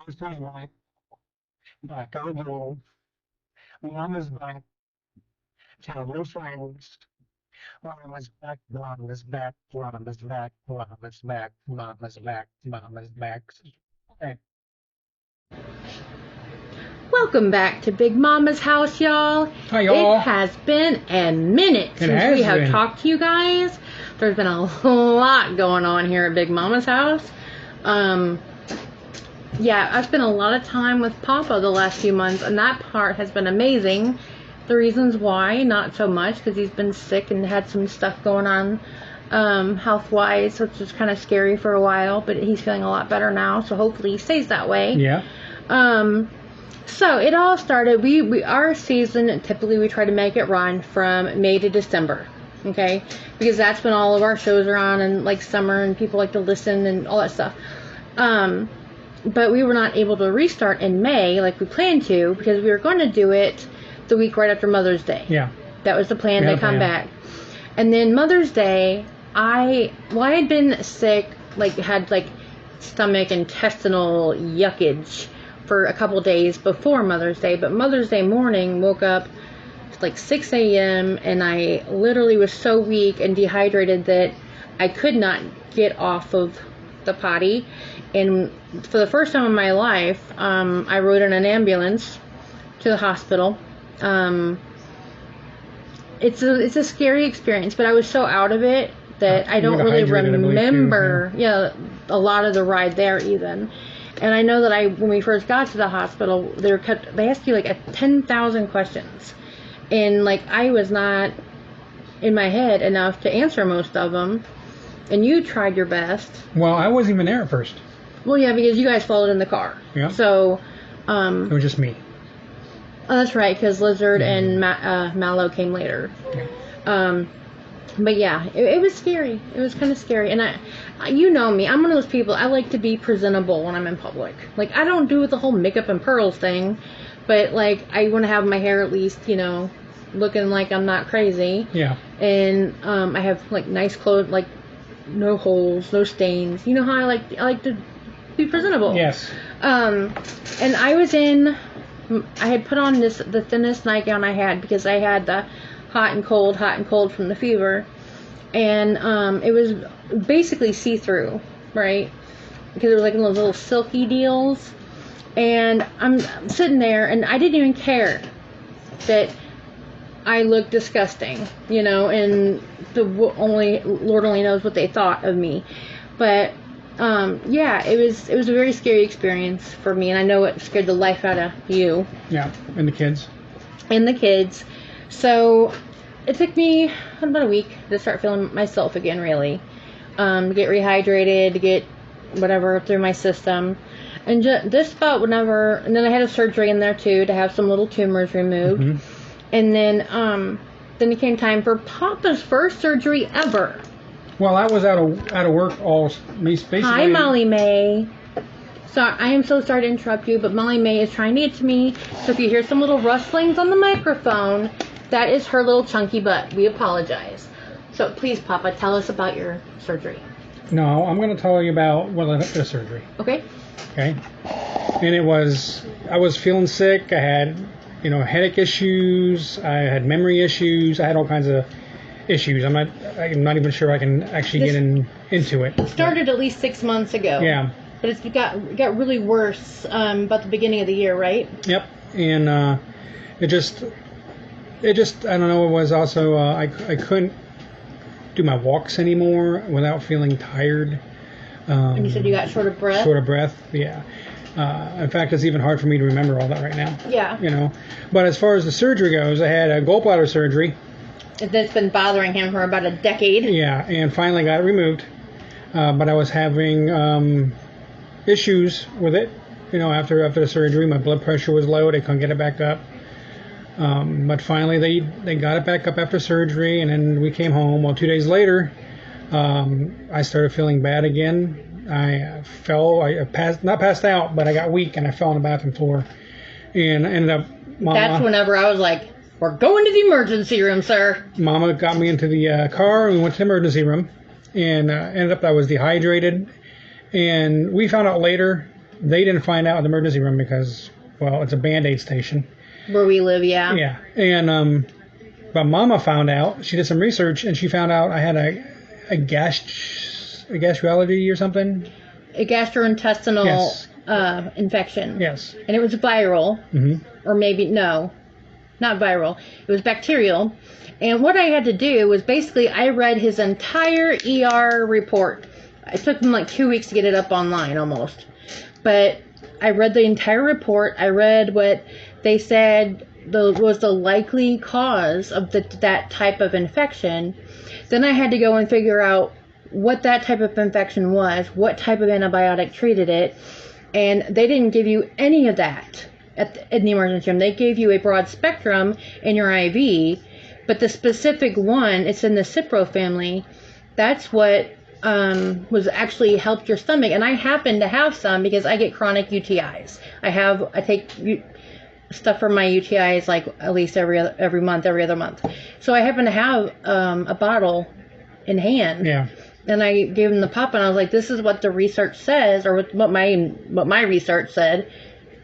Last night, back on home, mom is back, tell no friends. Mom is back, mom is back, mom is back, mom is back, mom is back, mom is back. Hey, Welcome back to Big Mama's house, y'all. Hi, y'all. It has been a minute since we have talked to you guys. There's been a lot going on here at Big Mama's house. Yeah, I've spent a lot of time with Papa the last few months, and that part has been amazing. The reasons why, not so much, because he's been sick and had some stuff going on health-wise, which was kind of scary for a while, but he's feeling a lot better now, so hopefully he stays that way. Yeah. So it all started, our season, typically we try to make it run from May to December, okay? Because that's when all of our shows are on, and like summer, and people like to listen and all that stuff. But we were not able to restart in May like we planned to, because we were going to do it the week right after Mother's Day. Yeah. That was the plan to come back. And then Mother's Day, I had been sick, had stomach intestinal yuckage for a couple days before Mother's Day, but Mother's Day morning woke up like 6 a.m. and I literally was so weak and dehydrated that I could not get off of the potty. And for the first time in my life, I rode in an ambulance to the hospital. It's a scary experience, but I was so out of it that I don't really remember a lot of the ride there even. And I know that when we first got to the hospital, they asked you 10,000 questions, and I was not in my head enough to answer most of them. And you tried your best. Well, I wasn't even there at first. Well, yeah, because you guys followed in the car. Yeah. So, it was just me. Oh, that's right, because Lizard and Mallow came later. Yeah. But yeah, it was scary. It was kind of scary. And you know me, I'm one of those people, I like to be presentable when I'm in public. I don't do the whole makeup and pearls thing, but I want to have my hair at least, looking like I'm not crazy. Yeah. And I have nice clothes, no holes, no stains. You know how I like to be presentable. Yes. And I had put on the thinnest nightgown I had, because I had the hot and cold from the fever, and it was basically see-through, right? Because it was one of those little silky deals, and I'm sitting there, and I didn't even care that I looked disgusting, and Lord only knows what they thought of me, but yeah, it was a very scary experience for me, and I know it scared the life out of you. Yeah, and the kids. So it took me about a week to start feeling myself again, really. To get rehydrated, to get whatever through my system. And this felt and then I had a surgery in there too, to have some little tumors removed. Mm-hmm. And then it came time for Papa's first surgery ever. Well, I was out of work basically. Hi, Molly May. So I am so sorry to interrupt you, but Molly May is trying to get to me. So if you hear some little rustlings on the microphone, that is her little chunky butt. We apologize. So please, Papa, tell us about your surgery. No, I'm going to tell you about the surgery. Okay. Okay. And I was feeling sick. I had, headache issues. I had memory issues. I had all kinds of issues. I'm not even sure I can actually get into it. It started at least 6 months ago. Yeah. But it got really worse about the beginning of the year, right? Yep. And it just I don't know. It was also I couldn't do my walks anymore without feeling tired. And you said you got short of breath. Short of breath. Yeah. In fact, it's even hard for me to remember all that right now. Yeah. But as far as the surgery goes, I had a gallbladder surgery. That's been bothering him for about a decade. Yeah, and finally got it removed. But I was having issues with it. After the surgery, my blood pressure was low. They couldn't get it back up. But finally, they got it back up after surgery, and then we came home. Well, 2 days later, I started feeling bad again. I not passed out, but I got weak, and I fell on the bathroom floor, and ended up. That's whenever I was like, "We're going to the emergency room, sir." Mama got me into the car, and we went to the emergency room, and ended up I was dehydrated, and we found out later They didn't find out in the emergency room because, well, it's a Band-Aid station. Where we live, yeah. Yeah. And, but Mama found out. She did some research, and she found out I had a gastrology or something. A gastrointestinal Yes. infection. Yes. And it was viral. Mm-hmm. Or maybe, no, not viral. It was bacterial. And what I had to do was basically I read his entire ER report. It took him like 2 weeks to get it up online almost. But I read the entire report. I read what they said was the likely cause of that type of infection. Then I had to go and figure out what that type of infection was, what type of antibiotic treated it, and they didn't give you any of that in the emergency room. They gave you a broad spectrum in your IV, but the specific one, it's in the Cipro family, that's what was actually helped your stomach. And I happen to have some because I get chronic UTIs. I take stuff for my UTIs like at least every other month. So I happen to have a bottle in hand. Yeah. And I gave him the pop, and I was like, "This is what the research says, or what my research said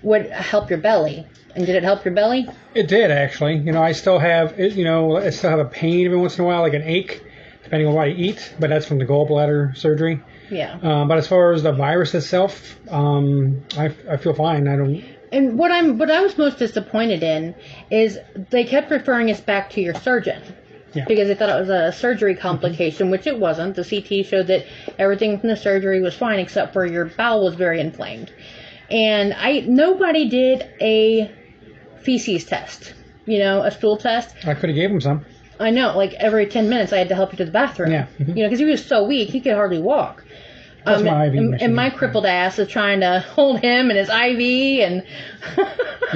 would help your belly." And did it help your belly? It did, actually. I still have I still have a pain every once in a while, like an ache, depending on what I eat. But that's from the gallbladder surgery. Yeah. But as far as the virus itself, I feel fine. I don't. And what I was most disappointed in is they kept referring us back to your surgeon. Yeah. Because they thought it was a surgery complication, which it wasn't. The CT showed that everything from the surgery was fine except for your bowel was very inflamed. And nobody did a feces test, a stool test. I could have gave him some. I know, like every 10 minutes I had to help you to the bathroom. Yeah. Mm-hmm. Because he was so weak, he could hardly walk. That's my IV machine. And my crippled ass is trying to hold him and his IV, and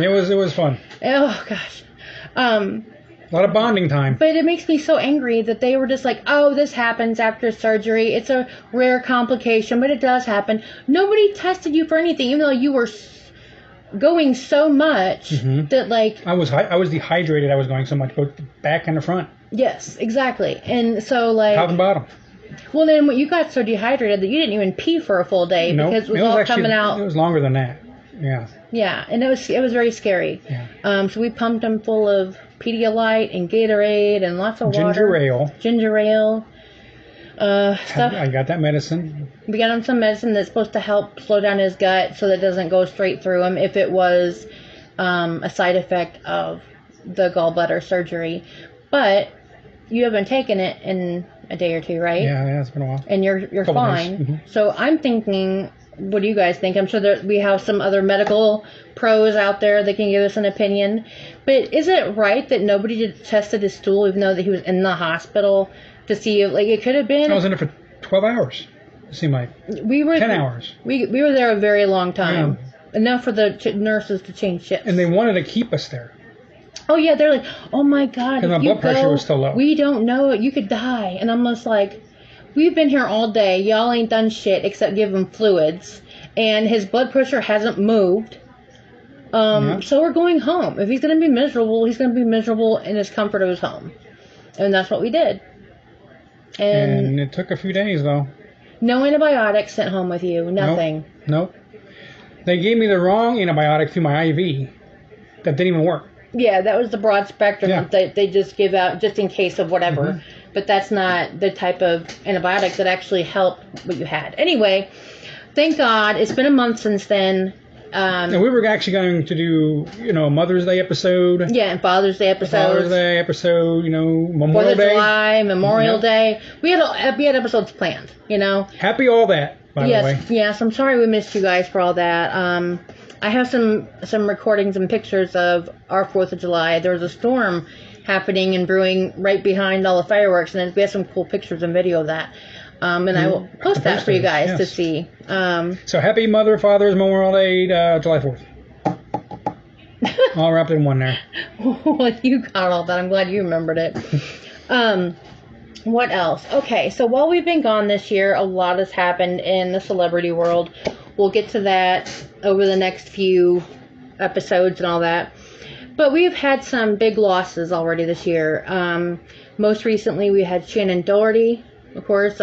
It was fun. oh gosh. A lot of bonding time. But it makes me so angry that they were just like, oh, this happens after surgery. It's a rare complication, but it does happen. Nobody tested you for anything, even though you were going so much that, like... I was dehydrated. I was going so much, both the back and the front. Yes, exactly. And so, like... Top and bottom. Well, then you got so dehydrated that you didn't even pee for a full day because it was all actually, coming out. It was longer than that. Yeah. Yeah, and it was very scary. Yeah. So we pumped him full of Pedialyte and Gatorade and lots of Ginger water. Ginger ale. Stuff. I got that medicine. We got him some medicine that's supposed to help slow down his gut so that it doesn't go straight through him if it was a side effect of the gallbladder surgery. But you haven't taken it in a day or two, right? Yeah, it's been a while. And you're fine. So I'm thinking, what do you guys think? I'm sure that we have some other medical pros out there that can give us an opinion. But is it right that nobody tested his stool even though that he was in the hospital to see if, like, it could have been... I was in it for 12 hours. It seemed like 10 hours. We were there a very long time. Yeah. Enough for the nurses to change shifts. And they wanted to keep us there. Oh, yeah, they're like, oh, my God. Because my blood pressure was still low. We don't know it. You could die. And I'm just like, we've been here all day. Y'all ain't done shit except give him fluids. And his blood pressure hasn't moved. So we're going home. If he's going to be miserable, he's going to be miserable in his comfort of his home. And that's what we did. And it took a few days, though. No antibiotics sent home with you. Nothing. Nope. They gave me the wrong antibiotic through my IV. That didn't even work. Yeah, that was the broad spectrum that they just give out just in case of whatever. But that's not the type of antibiotic that actually helped what you had. Anyway, thank God. It's been a month since then. And we were actually going to do, a Mother's Day episode. Yeah, and Father's Day episode. Memorial Day. Fourth of July, Memorial Day. We had episodes planned, Happy all that, by the way. Yes, I'm sorry we missed you guys for all that. I have some recordings and pictures of our 4th of July. There was a storm happening and brewing right behind all the fireworks, and we have some cool pictures and video of that. And I will post that for you guys to see. So happy Mother, Father's, Memorial Day, July 4th. All wrapped in one there. Well, you got all that. I'm glad you remembered it. What else? Okay, so while we've been gone this year, a lot has happened in the celebrity world. We'll get to that over the next few episodes and all that. But we've had some big losses already this year. Most recently, we had Shannon Doherty. Of course,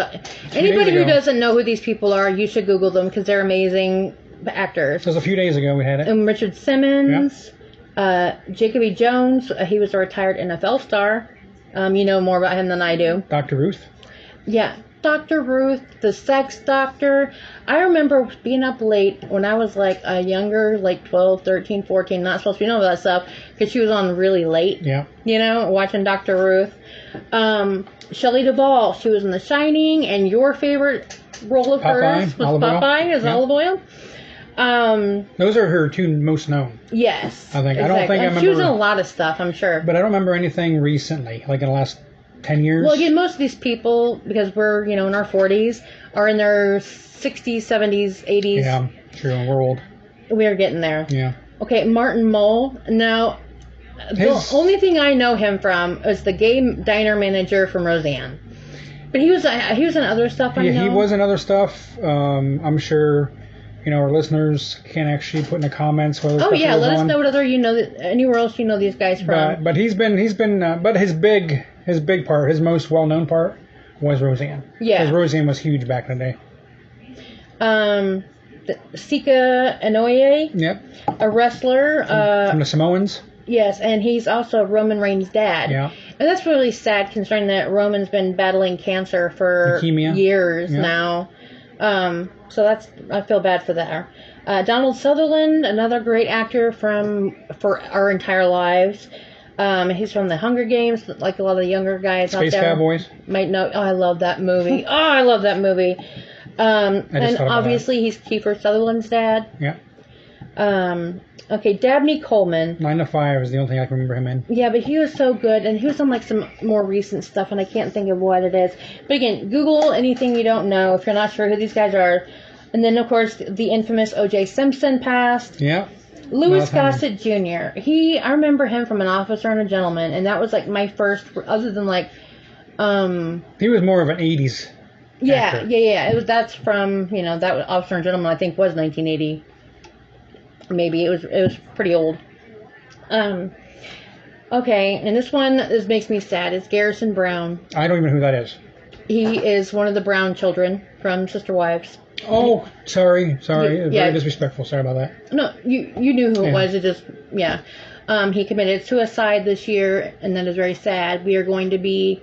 anybody who doesn't know who these people are, you should Google them because they're amazing. actors. It was a few days ago we had it. Richard Simmons, Jacob E. Jones. He was a retired NFL star. You know more about him than I do. Dr. Ruth. Yeah, Dr. Ruth, the sex doctor. I remember being up late when I was like a younger, like 12, 13, 14, not supposed to be knowing about that stuff, because she was on really late. Yeah. You know, watching Dr. Ruth. Shelley Duvall, she was in The Shining, and your favorite role of hers was Popeye as Olive Oil. Those are her two most known. Yes. I think. Exactly. I don't think I remember. She was in a lot of stuff, I'm sure. But I don't remember anything recently, like in the last 10 years. Well, again, most of these people, because we're, in our 40s, are in their 60s, 70s, 80s. Yeah, true. We're old. We are getting there. Yeah. Okay, Martin Mull. Now, the only thing I know him from is the gay diner manager from Roseanne. But he was in other stuff, I know. Yeah, he was in other stuff. I'm sure, our listeners can actually put in the comments whether. Oh yeah, let us know what other anywhere else you know these guys from. But he's been. But his big part, his most well-known part, was Roseanne. Yeah. Because Roseanne was huge back in the day. Sika Inoue. Yep. A wrestler. From the Samoans. Yes, and he's also Roman Reigns' dad. Yeah. And that's really sad, considering that Roman's been battling cancer for years now. So I feel bad for that. Donald Sutherland, another great actor for our entire lives. He's from the Hunger Games, like a lot of the younger guys Space out there. Cowboys. Might know. Oh, I love that movie. And obviously he's Kiefer Sutherland's dad. Yeah. Okay, Dabney Coleman. 9 to 5 is the only thing I can remember him in. Yeah, but he was so good, and he was on like some more recent stuff, and I can't think of what it is. But again, Google anything you don't know if you're not sure who these guys are. And then, of course, the infamous O.J. Simpson passed. Yeah. Louis Gossett Jr. I remember him from An Officer and a Gentleman, and that was like my first, other than like, he was more of an 80s actor. Yeah. That's from, that was Officer and Gentleman, I think, was 1980. Maybe it was pretty old. Okay, and this makes me sad. It's Garrison Brown. I don't even know who that is. He is one of the Brown children from Sister Wives. Oh, sorry. Very disrespectful. Sorry about that. No, you knew who it was. It just, he committed suicide this year, and that is very sad. We are going to be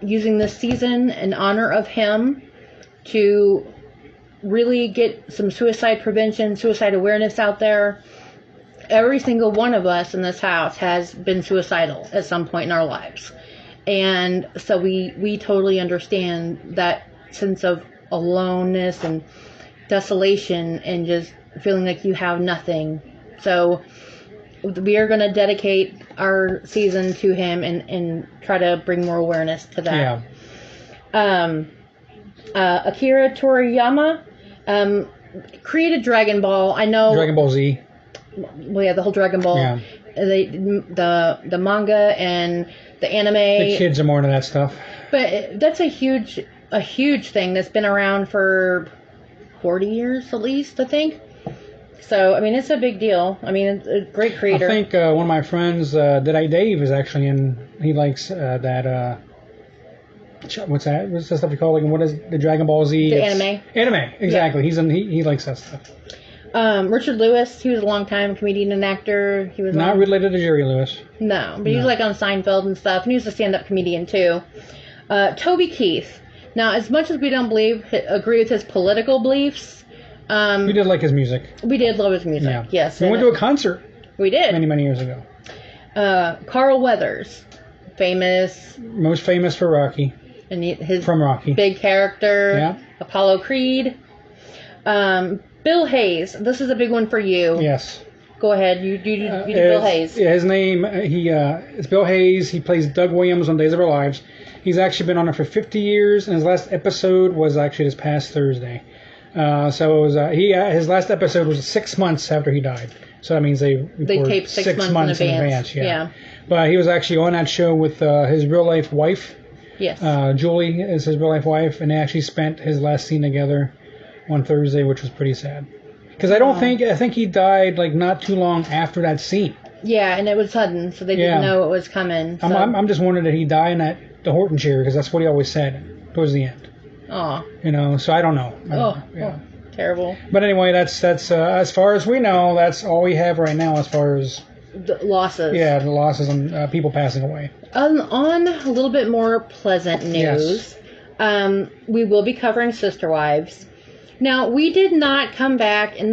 using this season in honor of him to really get some suicide prevention, suicide awareness out there. Every single one of us in this house has been suicidal at some point in our lives. And so we totally understand that sense of aloneness and desolation and just feeling like you have nothing. So we are going to dedicate our season to him and try to bring more awareness to that. Yeah. Akira Toriyama created Dragon Ball. I know Dragon Ball Z. Well, yeah, the whole Dragon Ball. Yeah. The manga and the anime. The kids are more into that stuff. But that's a huge thing that's been around for 40 years at least, I think. So, I mean, it's a big deal. I mean, it's a great creator. I think one of my friends, Dave, is actually in. He likes that. What's that? What's the stuff you call it? What is the Dragon Ball Z? The anime. Anime, exactly. Yeah. He likes that stuff. Richard Lewis, he was a long-time comedian and actor. He was not related to Jerry Lewis. No, but he was like on Seinfeld and stuff, and he was a stand-up comedian too. Toby Keith. Now, as much as we don't agree with his political beliefs, we did like his music. We did love his music. Yeah. Yes. We went to a concert. We did many years ago. Carl Weathers, most famous for Rocky. And his from Rocky. Big character. Yeah. Apollo Creed. Bill Hayes. This is a big one for you. Yes. Go ahead. You do Bill Hayes. Yeah, his name, it's Bill Hayes. He plays Doug Williams on Days of Our Lives. He's actually been on it for 50 years, and his last episode was actually this past Thursday. So it was, his last episode was 6 months after he died. So that means they taped 6 months in advance. Yeah. But he was actually on that show with his real-life wife. Yes. Julie is his real-life wife, and they actually spent his last scene together on Thursday, which was pretty sad. Because I think he died like not too long after that scene. Yeah, and it was sudden, so they didn't know it was coming. So. I'm just wondering, did he die in the Horton chair? Because that's what he always said towards the end. Oh. So I don't know. Terrible. But anyway, that's as far as we know, that's all we have right now as far as The losses. the losses and people passing away. On a little bit more pleasant news, we will be covering Sister Wives. Now, we did not come back in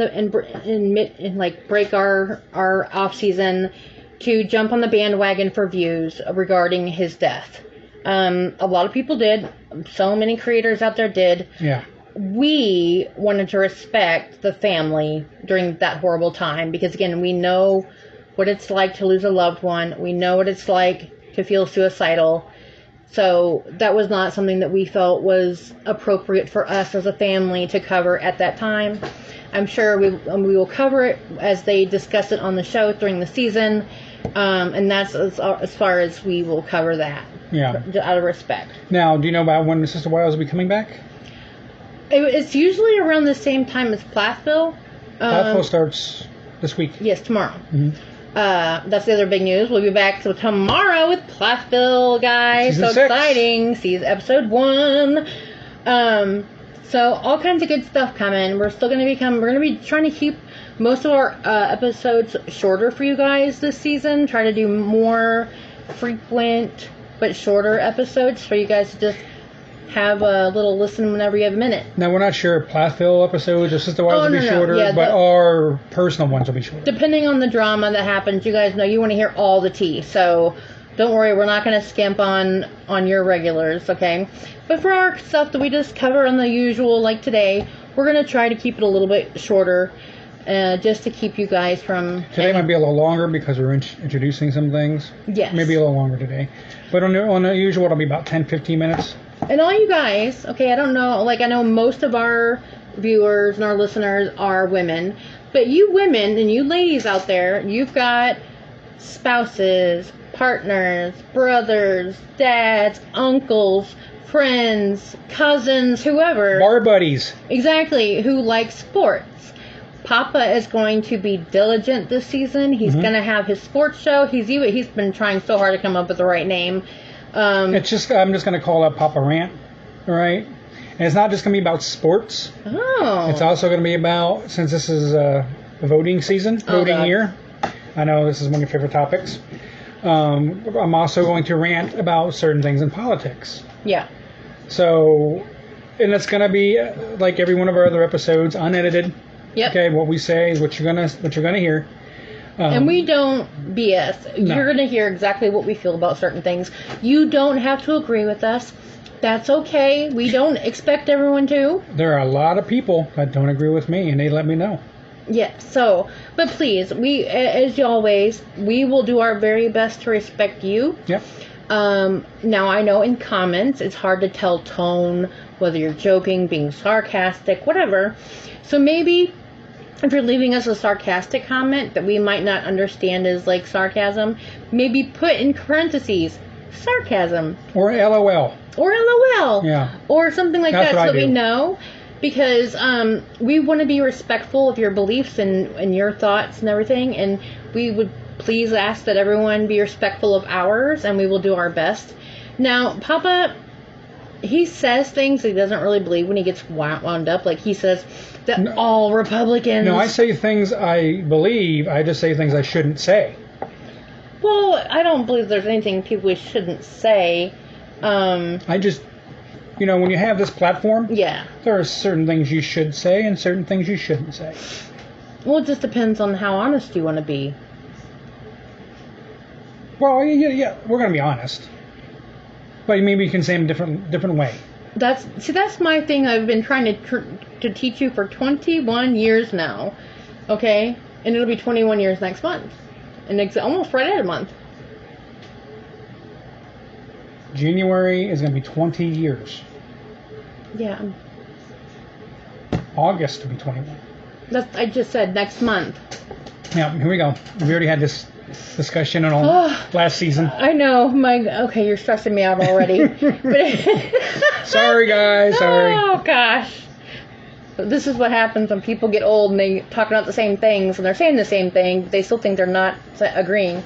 break our off season to jump on the bandwagon for views regarding his death. A lot of people did. So many creators out there did. Yeah. We wanted to respect the family during that horrible time because, again, we know what it's like to lose a loved one. We know what it's like to feel suicidal. So that was not something that we felt was appropriate for us as a family to cover at that time. I'm sure we will cover it as they discuss it on the show during the season. And that's as far as we will cover that. Yeah. Out of respect. Now, do you know about when Sister Wives will be coming back? It's usually around the same time as Plathville. Plathville starts this week. Yes, tomorrow. Mm-hmm. That's the other big news. We'll be back tomorrow with Plathville, guys. Season so 6. exciting. Season episode 1. So all kinds of good stuff coming. We're still going to we're going to be trying to keep most of our episodes shorter for you guys this season. Try to do more frequent but shorter episodes for you guys to just have a little listen whenever you have a minute. Now, we're not sure if Plathville episodes or Sister Wives will be no. shorter, Yeah, but our personal ones will be shorter. Depending on the drama that happens, you guys know you want to hear all the tea. So don't worry, we're not going to skimp on your regulars, okay? But for our stuff that we just cover on the usual, like today, we're going to try to keep it a little bit shorter, just to keep you guys from... Today might be a little longer because we're introducing some things. Yes. Maybe a little longer today. But on the usual, it'll be about 10-15 minutes. And all you guys, okay, I don't know, like I know most of our viewers and our listeners are women, but you women and you ladies out there, you've got spouses, partners, brothers, dads, uncles, friends, cousins, whoever. Bar buddies. Exactly, who like sports. Papa is going to be diligent this season. He's going to have his sports show. He's been trying so hard to come up with the right name. I'm just going to call it Papa Rant, all right? And it's not just going to be about sports. Oh. It's also going to be about, since this is the voting season, voting year. I know this is one of your favorite topics. I'm also going to rant about certain things in politics. Yeah. So, and it's going to be like every one of our other episodes, unedited. Yep. Okay, what we say is what you're gonna hear. And we don't BS. No. You're going to hear exactly what we feel about certain things. You don't have to agree with us. That's okay. We don't expect everyone to. There are a lot of people that don't agree with me, and they let me know. Yeah, so, but please, we, as always, we will do our very best to respect you. Yep. Now, I know in comments, it's hard to tell tone, whether you're joking, being sarcastic, whatever. So maybe if you're leaving us a sarcastic comment that we might not understand as like sarcasm, maybe put in parentheses sarcasm Or LOL. or LOL, Yeah. or something like That's that, what so I that we do. know. Because we want to be respectful of your beliefs and your thoughts and everything, and we would please ask that everyone be respectful of ours, and we will do our best. Now, Papa, he says things he doesn't really believe when he gets wound up. Like he says that all Republicans... No, I say things I believe. I just say things I shouldn't say. Well, I don't believe there's anything people shouldn't say. I just, when you have this platform, Yeah. there are certain things you should say and certain things you shouldn't say. Well, it just depends on how honest you want to be. Well, yeah, we're going to be honest. But maybe you can say them different way. That's my thing. I've been trying to teach you for 21 years now, okay? And it'll be 21 years next month, and almost right at a month. January is going to be 20 years. Yeah, August will be 21. I just said next month. Yeah, here we go. We already had this discussion on last season. I know. Okay, you're stressing me out already. Sorry, guys. Sorry. Oh gosh. This is what happens when people get old and they talk about the same things and they're saying the same thing, but they still think they're not agreeing.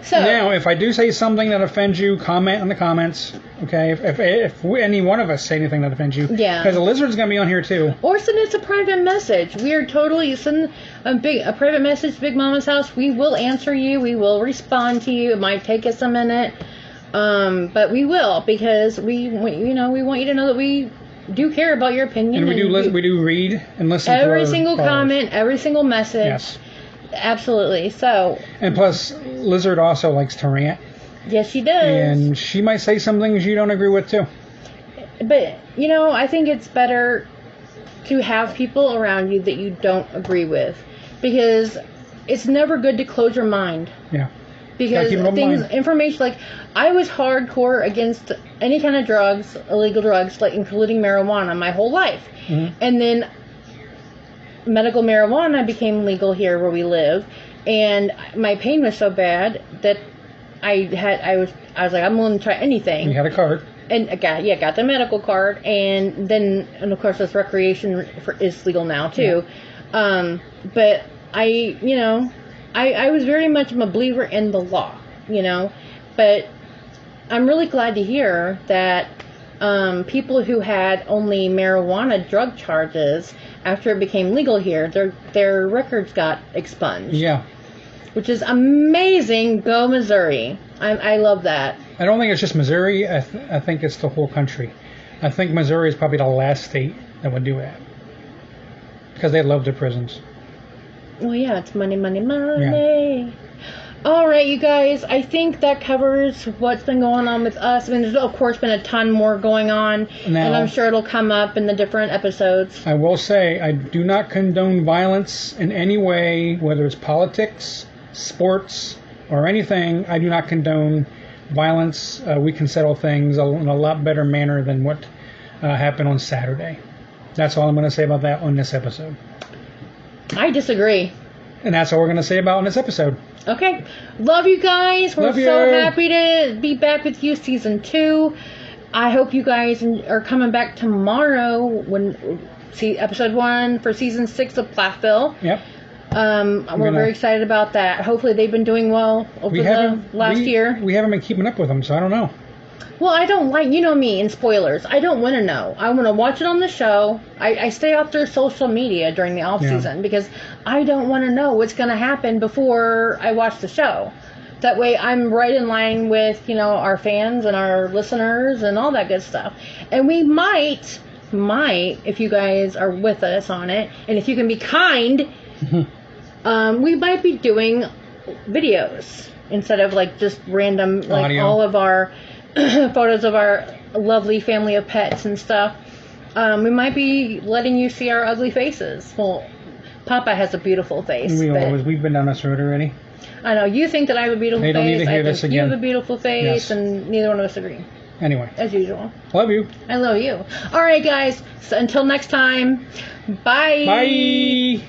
So Now, if I do say something that offends you, comment on the comments. Okay, if any one of us say anything that offends you, Yeah. because the lizard's gonna be on here too. or send us a private message. We are totally send a private message, Big Mama's house. We will answer you. We will respond to you. It might take us a minute, but we will, because we want you to know that we do care about your opinion. And we do read and listen to every our single callers. comment, every single message. Yes. Absolutely. So And plus, Lizard also likes to rant, yes, she does. and she might say some things you don't agree with too. But I think it's better to have people around you that you don't agree with, because it's never good to close your mind. Yeah. Because keep an open mind. information, like, I was hardcore against any kind of drugs, illegal drugs, like including marijuana, my whole life. Mhm. And then medical marijuana became legal here where we live, and my pain was so bad that I was like, I'm willing to try anything. You had a card. And I got the medical card, and of course this recreation is legal now too. Yeah. But I was very much a believer in the law, but I'm really glad to hear that people who had only marijuana drug charges, after it became legal here, their records got expunged. Yeah. Which is amazing. Go Missouri. I love that. I don't think it's just Missouri. I think it's the whole country. I think Missouri is probably the last state that would do that, because they love their prisons. Well, yeah, it's money, money, money. Yeah. All right, you guys. I think that covers what's been going on with us. I mean, there's of course been a ton more going on, now, and I'm sure it'll come up in the different episodes. I will say I do not condone violence in any way, whether it's politics, sports, or anything. I do not condone violence. We can settle things in a lot better manner than what happened on Saturday. That's all I'm going to say about that on this episode. I disagree. And that's all we're going to say about on this episode. Okay. Love you guys. We're so happy to be back with you, season 2. I hope you guys are coming back tomorrow when episode 1 for season 6 of Plathville. Yep. We're very excited about that. Hopefully they've been doing well over the last year. We haven't been keeping up with them, so I don't know. Well, I don't like, me and spoilers. I don't want to know. I want to watch it on the show. I stay off their social media during the off season because I don't want to know what's going to happen before I watch the show. That way I'm right in line with, our fans and our listeners and all that good stuff. And we might, if you guys are with us on it, and if you can be kind, we might be doing videos instead of just random, audio. All of our photos of our lovely family of pets and stuff. We might be letting you see our ugly faces. Well, Papa has a beautiful face. We've been down this road already. I know. You think that I have a beautiful face. They don't need to hear this again. You have a beautiful face, and neither one of us agree. Anyway. As usual. Love you. I love you. All right, guys. So until next time, bye. Bye.